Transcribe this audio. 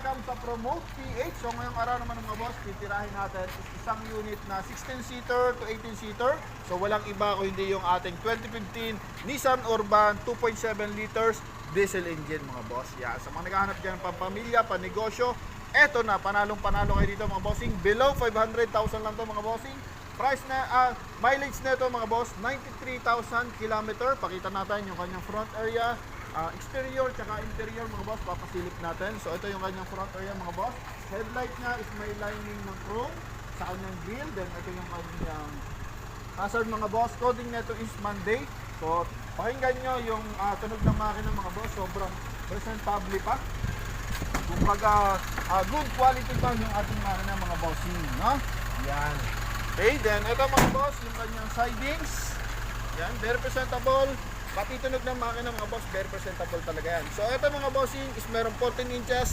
welcome sa Promote PH. So ngayong araw naman mga boss, titirahin natin isang unit na 16-seater to 18-seater. So walang iba kung hindi yung ating 2015 Nissan Urban 2.7 liters diesel engine mga boss. Yeah, sa mga naghahanap dyan pampamilya, panegosyo, eto na, panalong-panalo kayo dito mga bossing. Below 500,000 lang to mga bossing. Price na, mileage na ito mga boss, 93,000 km. Pakita natin yung kanyang front area, exterior tsaka interior mga boss, papasilip natin. So ito yung kanyang front area mga boss. Headlight niya is may lining ng chrome sa kanyang grill. Then ito yung kanyang hazard mga boss. Coding nito is Monday. So pakinggan nyo yung tunog ng makina mga boss. Sobrang presentable pa. Kumbaga good quality pa yung ating makina mga bossing, no? Yan. Okay, then ito mga boss, yung kanyang sidings. Yan, very presentable. Pati tunog ng makina mga boss, very presentable talaga yan. So ito mga bossing is meron 14 inches